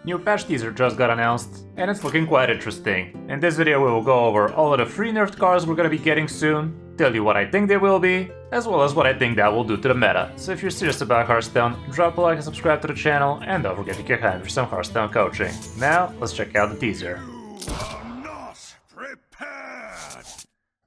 New patch teaser just got announced, and it's looking quite interesting. In this video we will go over all of the free nerfed cards we're gonna be getting soon, tell you what I think they will be, as well as what I think that will do to the meta. So if you're serious about Hearthstone, drop a like and subscribe to the channel, and don't forget to get behind for some Hearthstone coaching. Now, let's check out the teaser.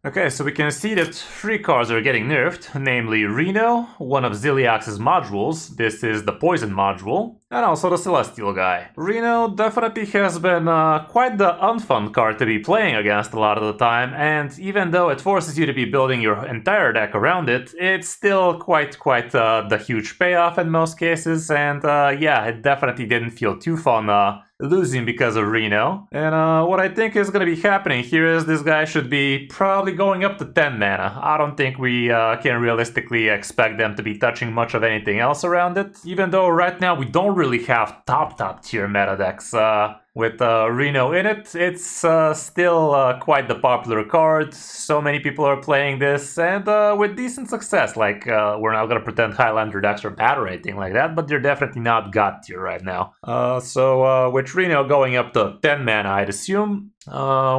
Okay, so we can see that 3 cards are getting nerfed, namely Reno, one of Zilliax's modules, this is the Poison module, and also the Celestial guy. Reno definitely has been quite the unfun card to be playing against a lot of the time, and even though it forces you to be building your entire deck around it, it's still quite the huge payoff in most cases, and yeah, it definitely didn't feel too fun losing because of Reno. And what I think is going to be happening here is this guy should be probably going up to 10 mana. I don't think we can realistically expect them to be touching much of anything else around it, even though right now we don't really have top tier meta decks. With Reno in it, it's still quite the popular card. So many people are playing this, and with decent success. Like, we're not gonna pretend Highlander decks are bad or anything like that, but they're definitely not god tier right now. So with Reno going up to 10 mana, I'd assume,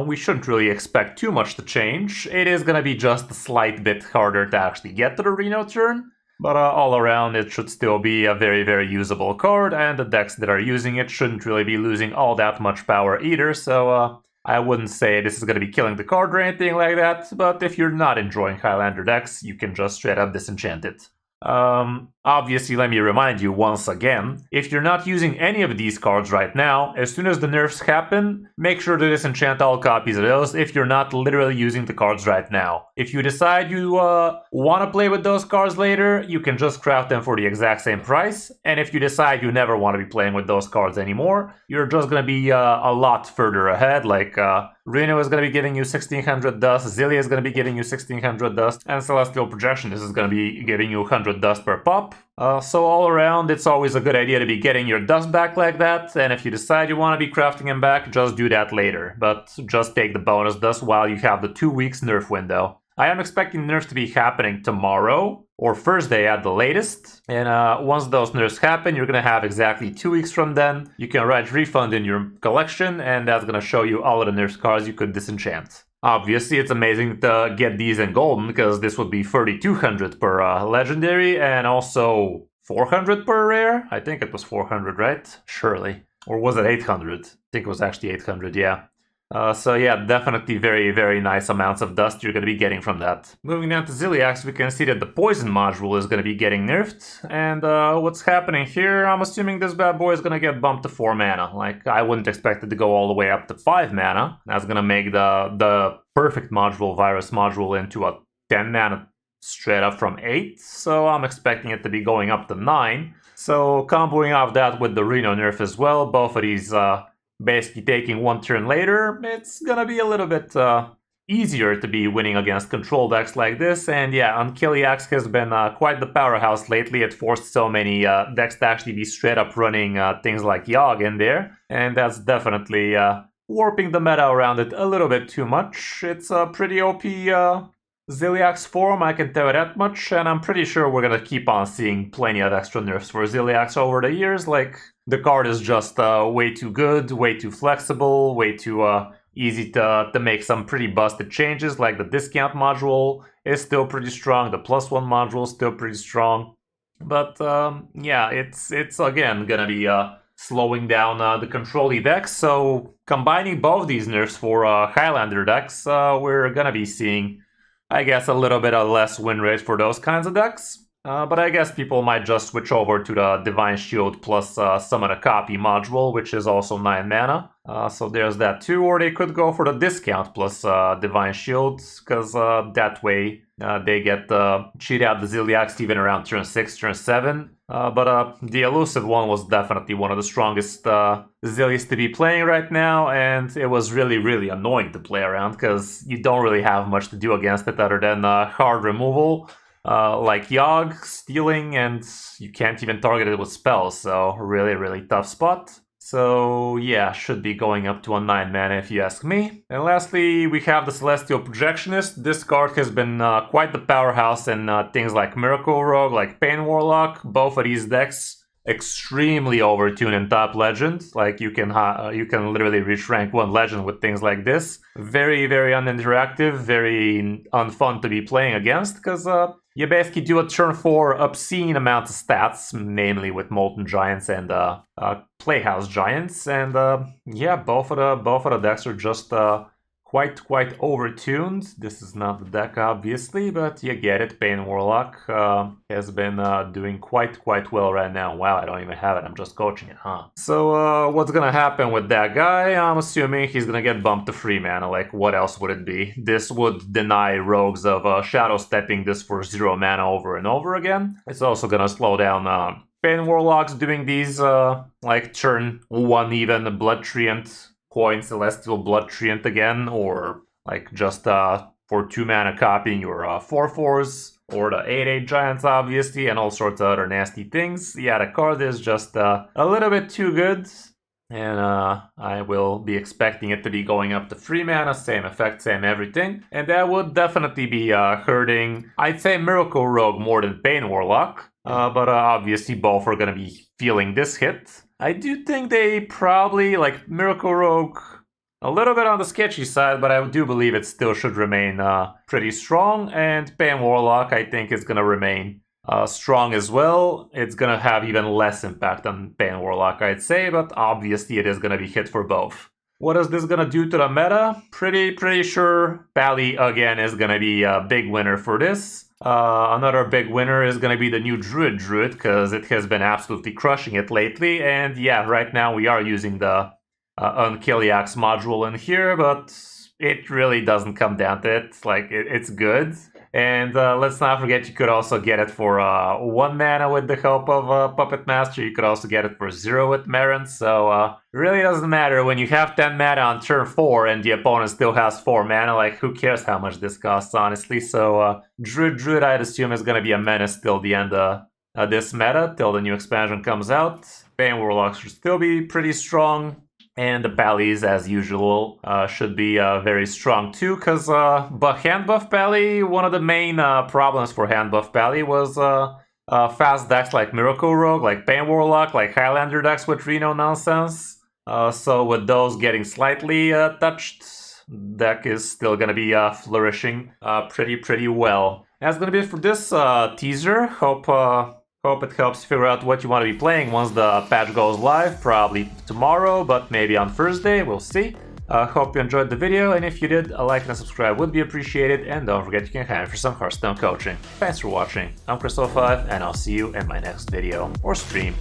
we shouldn't really expect too much to change. It is gonna be just a slight bit harder to actually get to the Reno turn. But all around, it should still be a very usable card, and the decks that are using it shouldn't really be losing all that much power either, so I wouldn't say this is going to be killing the card or anything like that, but if you're not enjoying Highlander decks, you can just straight up disenchant it. Obviously, let me remind you once again, if you're not using any of these cards right now, as soon as the nerfs happen, make sure to disenchant all copies of those if you're not literally using the cards right now. If you decide you want to play with those cards later, you can just craft them for the exact same price, and if you decide you never want to be playing with those cards anymore, you're just going to be a lot further ahead, like Reno is going to be giving you 1600 dust, Zilliax is going to be giving you 1600 dust, and Celestial Projectionist is going to be giving you 100 dust per pop. So all around, it's always a good idea to be getting your dust back like that, and if you decide you want to be crafting them back, just do that later. But just take the bonus dust while you have the 2 weeks nerf window. I am expecting nerfs to be happening tomorrow, or Thursday at the latest, and once those nerfs happen, you're gonna have exactly 2 weeks from then. You can write refund in your collection, and that's gonna show you all of the nerfs cards you could disenchant. Obviously, it's amazing to get these in golden, because this would be 3200 per legendary, and also 400 per rare? I think it was 400, right? Surely. Or was it 800? I think it was actually 800, yeah. So yeah, definitely very nice amounts of dust you're going to be getting from that. Moving down to Zilliax, we can see that the Poison module is going to be getting nerfed. And what's happening here, I'm assuming this bad boy is going to get bumped to 4 mana. Like, I wouldn't expect it to go all the way up to 5 mana. That's going to make the perfect module, Virus module, into a 10 mana straight up from 8. So I'm expecting it to be going up to 9. So comboing off that with the Reno nerf as well, both of these basically taking 1 turn later, it's gonna be a little bit easier to be winning against control decks like this. And yeah, Zilliax has been quite the powerhouse lately. It forced so many decks to actually be straight up running things like Yogg in there, and that's definitely warping the meta around it a little bit too much. It's a pretty OP Zilliax form, I can tell you that much, and I'm pretty sure we're gonna keep on seeing plenty of extra nerfs for Zilliax over the years. Like, the card is just way too good, way too flexible, way too easy to make some pretty busted changes. Like, the discount module is still pretty strong, the +1 module is still pretty strong, but yeah, it's again gonna be slowing down the control-y decks. So combining both these nerfs for Highlander decks, we're gonna be seeing, I guess, a little bit of less win rate for those kinds of decks. But I guess people might just switch over to the Divine Shield plus Summon a Copy module, which is also 9 mana. So there's that too, or they could go for the discount plus Divine Shield, because that way they get cheat out the Zilliax even around turn 6, turn 7. But the Elusive one was definitely one of the strongest Zillies to be playing right now, and it was really annoying to play around, because you don't really have much to do against it other than hard removal. Like Yogg, stealing, and you can't even target it with spells, so really tough spot. So yeah, should be going up to a 9 mana if you ask me. And lastly, we have the Celestial Projectionist. This card has been quite the powerhouse in things like Miracle Rogue, like Pain Warlock. Both of these decks extremely overtuned in top legend. Like you can literally reach rank 1 legend with things like this. Very, very uninteractive, very unfun to be playing against, because you basically do a turn 4 obscene amounts of stats, namely with Molten Giants and Playhouse Giants, and yeah, both of the decks are just quite overtuned. This is not the deck, obviously, but you get it. Pain Warlock has been doing quite well right now. Wow, I don't even have it. I'm just coaching it, huh? So what's gonna happen with that guy? I'm assuming he's gonna get bumped to 3 mana. Like, what else would it be? This would deny rogues of Shadow Stepping this for 0 mana over and over again. It's also gonna slow down Pain Warlocks doing these like turn 1 even Blood Treant Coin Celestial Blood Treant again, or like just for 2 mana copying your 4/4s, or the 8/8 Giants obviously, and all sorts of other nasty things. Yeah, the card is just a little bit too good, and I will be expecting it to be going up to 3 mana, same effect, same everything, and that would definitely be hurting, I'd say, Miracle Rogue more than Pain Warlock, but obviously both are going to be feeling this hit. I do think they probably, like, Miracle Rogue, a little bit on the sketchy side, but I do believe it still should remain pretty strong, and Pain Warlock, I think, is going to remain strong as well. It's going to have even less impact on Pain Warlock, I'd say, but obviously it is going to be hit for both. What is this going to do to the meta? Pretty sure Pally, again, is going to be a big winner for this. Another big winner is going to be the new Druid, because it has been absolutely crushing it lately. And yeah, right now we are using the Unkiliax module in here, but it really doesn't come down to it. Like, it's good. And let's not forget, you could also get it for 1 mana with the help of Puppet Master. You could also get it for 0 with Marin. So it really doesn't matter when you have 10 mana on turn 4 and the opponent still has 4 mana. Like, who cares how much this costs, honestly? So Druid, I'd assume, is going to be a menace till the end of this meta, till the new expansion comes out. Pain Warlocks should still be pretty strong. And the Pallys, as usual, should be very strong too, because hand buff Pally, one of the main problems for hand buff Pally was fast decks like Miracle Rogue, like Pain Warlock, like Highlander decks with Reno nonsense. So with those getting slightly touched, deck is still going to be flourishing pretty well. That's going to be it for this teaser. Hope it helps figure out what you want to be playing once the patch goes live, probably tomorrow, but maybe on Thursday, we'll see. Hope you enjoyed the video, and if you did, a like and a subscribe would be appreciated, and don't forget you can hire for some Hearthstone coaching. Thanks for watching, I'm Kris05, and I'll see you in my next video or stream.